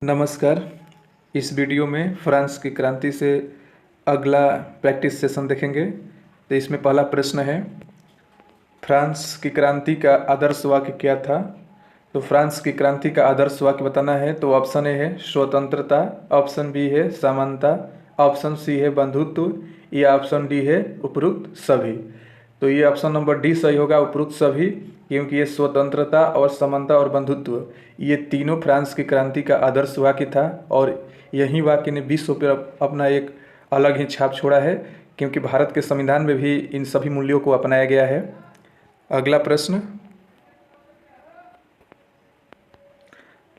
नमस्कार। इस वीडियो में फ्रांस की क्रांति से अगला प्रैक्टिस सेशन देखेंगे। तो इसमें पहला प्रश्न है, फ्रांस की क्रांति का आदर्श वाक्य क्या था। तो फ्रांस की क्रांति का आदर्श वाक्य बताना है तो ऑप्शन ए है स्वतंत्रता, ऑप्शन बी है समानता, ऑप्शन सी है बंधुत्व या ऑप्शन डी है उपरोक्त सभी। तो ये ऑप्शन नंबर डी सही होगा, उपरोक्त सभी, क्योंकि ये स्वतंत्रता और समानता और बंधुत्व ये तीनों फ्रांस की क्रांति का आदर्श वाक्य था और यही वाक्य ने विश्व पर अपना एक अलग ही छाप छोड़ा है, क्योंकि भारत के संविधान में भी इन सभी मूल्यों को अपनाया गया है। अगला प्रश्न,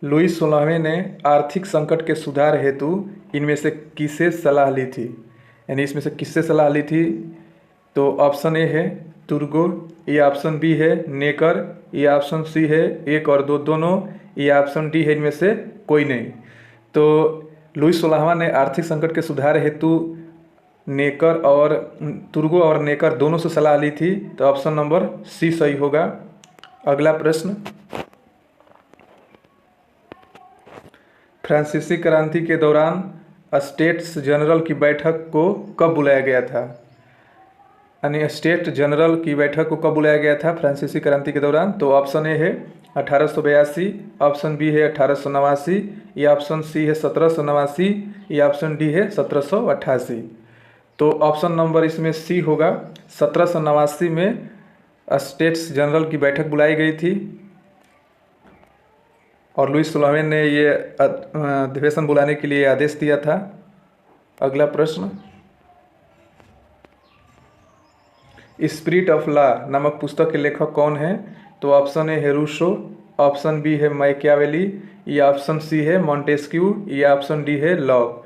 लुई 16वें ने आर्थिक संकट के सुधार हेतु इनमें से किसे सलाह ली थी, यानी इसमें से किससे सलाह ली थी। तो ऑप्शन ए है तुर्गो, या ऑप्शन बी है नेकर, या ऑप्शन सी है एक और दो दोनों, या ऑप्शन डी है इनमें से कोई नहीं। तो लुई 16वां ने आर्थिक संकट के सुधार हेतु नेकर और तुर्गो और नेकर दोनों से सलाह ली थी। तो ऑप्शन नंबर सी सही होगा। अगला प्रश्न, फ्रांसीसी क्रांति के दौरान स्टेट्स जनरल की बैठक को कब बुलाया गया था, यानी स्टेट जनरल की बैठक को कब बुलाया गया था फ्रांसीसी क्रांति के दौरान। तो ऑप्शन ए है 1882, ऑप्शन बी है 1889, या ऑप्शन सी है 1789, या ऑप्शन डी है 1788। तो ऑप्शन नंबर इसमें सी होगा, 1789 में स्टेट्स जनरल की बैठक बुलाई गई थी और लुई 16वें ने ये अधिवेशन बुलाने के लिए आदेश दिया था। अगला प्रश्न, स्पिरिट ऑफ लॉ नामक पुस्तक के लेखक कौन है। तो ऑप्शन ए है रूसो, ऑप्शन बी है मैकियावेली, या ऑप्शन सी है मॉन्टेस्क्यू, या ऑप्शन डी है लॉक।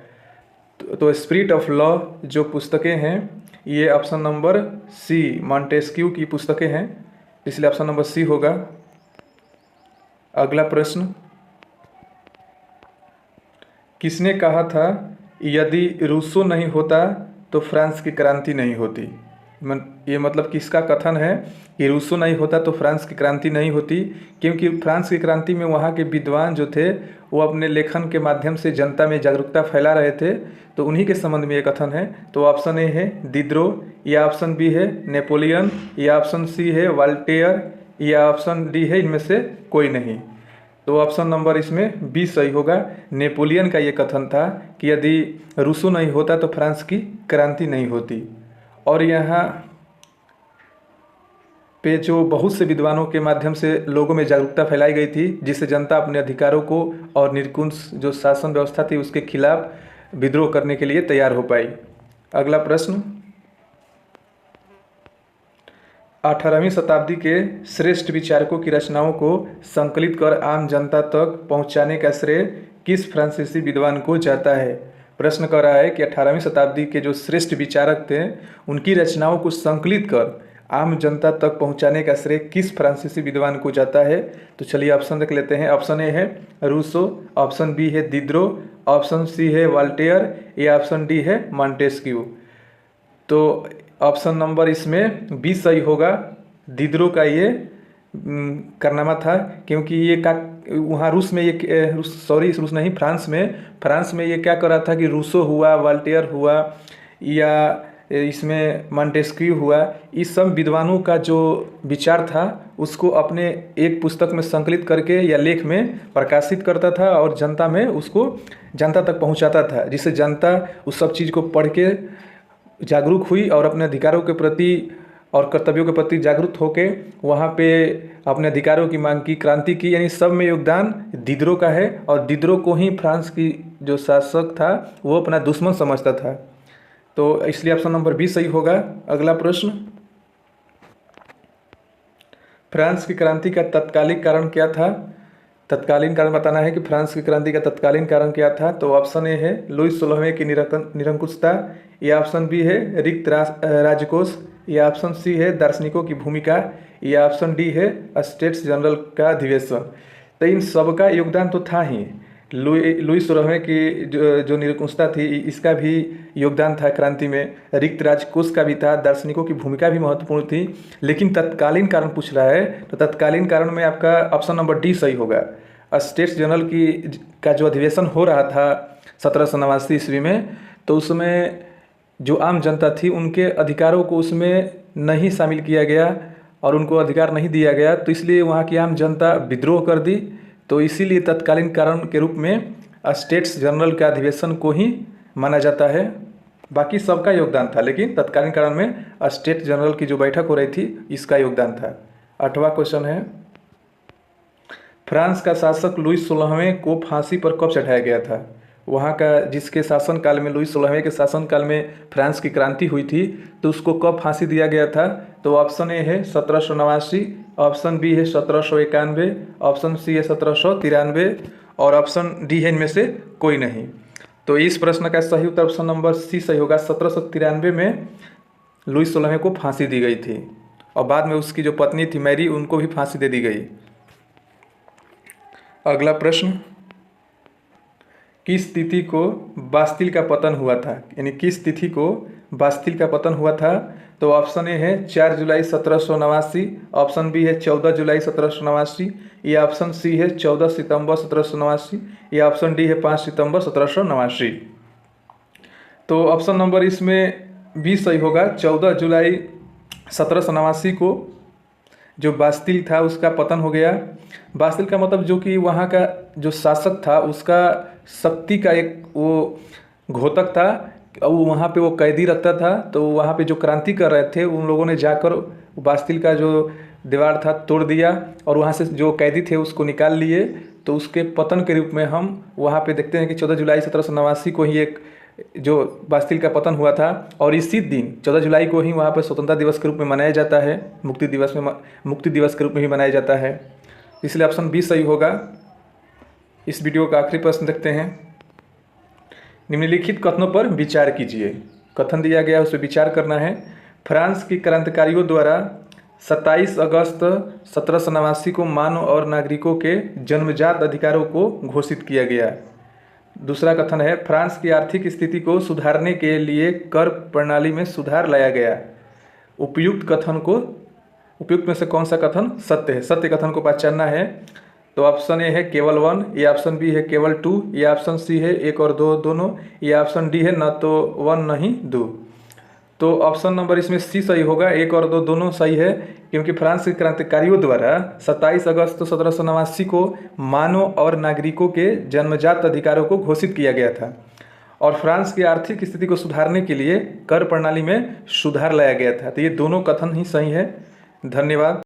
तो स्पिरिट ऑफ लॉ जो पुस्तकें हैं ये ऑप्शन नंबर सी मॉन्टेस्क्यू की पुस्तकें हैं, इसलिए ऑप्शन नंबर सी होगा। अगला प्रश्न, किसने कहा था यदि रूसो नहीं होता तो फ्रांस की क्रांति नहीं होती। ये मतलब किसका कथन है कि रूसो नहीं होता तो फ्रांस की क्रांति नहीं होती, क्योंकि फ्रांस की क्रांति में वहाँ के विद्वान जो थे वो अपने लेखन के माध्यम से जनता में जागरूकता फैला रहे थे। तो उन्हीं के संबंध में ये कथन है। तो ऑप्शन ए है दिद्रो, या ऑप्शन बी है नेपोलियन, या ऑप्शन सी है वाल्टेयर, या ऑप्शन डी है इनमें से कोई नहीं। तो ऑप्शन नंबर इसमें बी सही होगा। नेपोलियन का ये कथन था कि यदि रूसो नहीं होता तो फ्रांस की क्रांति नहीं होती। और यहाँ पे जो बहुत से विद्वानों के माध्यम से लोगों में जागरूकता फैलाई गई थी, जिससे जनता अपने अधिकारों को और निरंकुश जो शासन व्यवस्था थी उसके खिलाफ विद्रोह करने के लिए तैयार हो पाई। अगला प्रश्न, 18वीं शताब्दी के श्रेष्ठ विचारकों की रचनाओं को संकलित कर आम जनता तक पहुंचाने का श्रेय किस फ्रांसीसी विद्वान को जाता है। प्रश्न कर रहा है कि 18वीं शताब्दी के जो श्रेष्ठ विचारक थे उनकी रचनाओं को संकलित कर आम जनता तक पहुंचाने का श्रेय किस फ्रांसीसी विद्वान को जाता है। तो चलिए ऑप्शन देख लेते हैं। ऑप्शन ए है रूसो, ऑप्शन बी है दिद्रो, ऑप्शन सी है वाल्टेयर, या ऑप्शन डी है मॉन्टेस्क्यू। तो ऑप्शन नंबर इसमें बी सही होगा। दिद्रो का ये कारनामा था, क्योंकि ये वहाँ रूस में ये फ्रांस में ये क्या कर रहा था कि रूसो हुआ, वाल्टेयर हुआ, या इसमें मॉन्टेस्क्यू हुआ, इस सब विद्वानों का जो विचार था उसको अपने एक पुस्तक में संकलित करके या लेख में प्रकाशित करता था और जनता में उसको जनता तक पहुंचाता था, जिससे जनता उस सब चीज़ को पढ़ के जागरूक हुई और अपने अधिकारों के प्रति और कर्तव्यों के प्रति जागरूक होके वहाँ पे अपने अधिकारों की मांग की, क्रांति की। यानी सब में योगदान दिद्रो का है और दिद्रो को ही फ्रांस की जो शासक था वो अपना दुश्मन समझता था। तो इसलिए ऑप्शन नंबर बी सही होगा। अगला प्रश्न, फ्रांस की क्रांति का तत्कालिक कारण क्या था। तत्कालीन कारण बताना है कि फ्रांस की क्रांति का तत्कालीन कारण क्या था। तो ऑप्शन ए है लुई 16वें की निरंकुशता, या ऑप्शन बी है रिक्त राजकोष, या ऑप्शन सी है दार्शनिकों की भूमिका, या ऑप्शन डी है स्टेट्स जनरल का अधिवेशन। तो इन सब का योगदान तो था ही। लुई 16वें की जो निरंकुशता थी इसका भी योगदान था क्रांति में, रिक्त राजकोष का भी था, दार्शनिकों की भूमिका भी महत्वपूर्ण थी। लेकिन तत्कालीन कारण पूछ रहा है तो तत्कालीन कारण में आपका ऑप्शन नंबर डी सही होगा। स्टेट्स जनरल का जो अधिवेशन हो रहा था 1789 ईस्वी में, तो उसमें जो आम जनता थी उनके अधिकारों को उसमें नहीं शामिल किया गया और उनको अधिकार नहीं दिया गया, तो इसलिए वहाँ की आम जनता विद्रोह कर दी। तो इसीलिए तत्कालीन कारण के रूप में स्टेट्स जनरल का अधिवेशन को ही माना जाता है। बाकी सबका योगदान था, लेकिन तत्कालीन कारण में स्टेट जनरल की जो बैठक हो रही थी इसका योगदान था। 8वां क्वेश्चन है, फ्रांस का शासक लुई 16वें को फांसी पर कब चढ़ाया गया था? वहाँ का जिसके शासनकाल में, लुई 16वें के शासनकाल में फ्रांस की क्रांति हुई थी, तो उसको कब फांसी दिया गया था? तो ऑप्शन ए है 1789, ऑप्शन बी है 1791, ऑप्शन सी है 1793 और ऑप्शन डी है इनमें से कोई नहीं। तो इस प्रश्न का सही उत्तर ऑप्शन नंबर सी सही होगा। 1793 में लुई 16वें को फांसी दी गई थी और बाद में उसकी जो पत्नी थी मैरी, उनको भी फांसी दे दी गई। अगला प्रश्न, किस तिथि को बास्तिल का पतन हुआ था? यानी किस तिथि को बास्तिल का पतन हुआ था? तो ऑप्शन ए है 4 जुलाई 1789, ऑप्शन बी है 14 जुलाई 1789, या ऑप्शन सी है 14 सितंबर 1789, या ऑप्शन डी है 5 सितंबर 1789। तो ऑप्शन नंबर इसमें बी सही होगा। 14 जुलाई 1789 को जो बास्तिल था उसका पतन हो गया। बास्तिल का मतलब जो कि वहाँ का जो शासक था उसका शक्ति का एक वो घोतक था, और वहाँ पे वो कैदी रखता था। तो वहाँ पे जो क्रांति कर रहे थे उन लोगों ने जाकर बास्तिल का जो दीवार था तोड़ दिया और वहाँ से जो कैदी थे उसको निकाल लिए। तो उसके पतन के रूप में हम वहाँ पे देखते हैं कि 14 जुलाई 1789 को ही एक जो बास्तिल का पतन हुआ था, और इसी दिन 14 जुलाई को ही वहाँ पर स्वतंत्रता दिवस के रूप में मनाया जाता है, मुक्ति दिवस के रूप में भी मनाया जाता है। इसलिए ऑप्शन बी सही होगा। इस वीडियो का आखिरी प्रश्न देखते हैं, निम्नलिखित कथनों पर विचार कीजिए। कथन दिया गया उस पर विचार करना है। फ्रांस के क्रांतिकारियों द्वारा 27 अगस्त 1789 को मानव और नागरिकों के जन्मजात अधिकारों को घोषित किया गया। दूसरा कथन है, फ्रांस की आर्थिक स्थिति को सुधारने के लिए कर प्रणाली में सुधार लाया गया। उपयुक्त में से कौन सा कथन सत्य है? सत्य कथन को पहचानना है। तो ऑप्शन ए है केवल 1, या ऑप्शन बी है केवल 2, या ऑप्शन सी है 1 और 2 दोनों, या ऑप्शन डी है न तो 1 नहीं 2। तो ऑप्शन नंबर इसमें सी सही होगा, 1 और 2 दोनों सही है, क्योंकि फ्रांस के क्रांतिकारियों द्वारा 27 अगस्त 1789 को मानव और नागरिकों के जन्मजात अधिकारों को घोषित किया गया था और फ्रांस की आर्थिक स्थिति को सुधारने के लिए कर प्रणाली में सुधार लाया गया था। तो ये दोनों कथन ही सही है। धन्यवाद।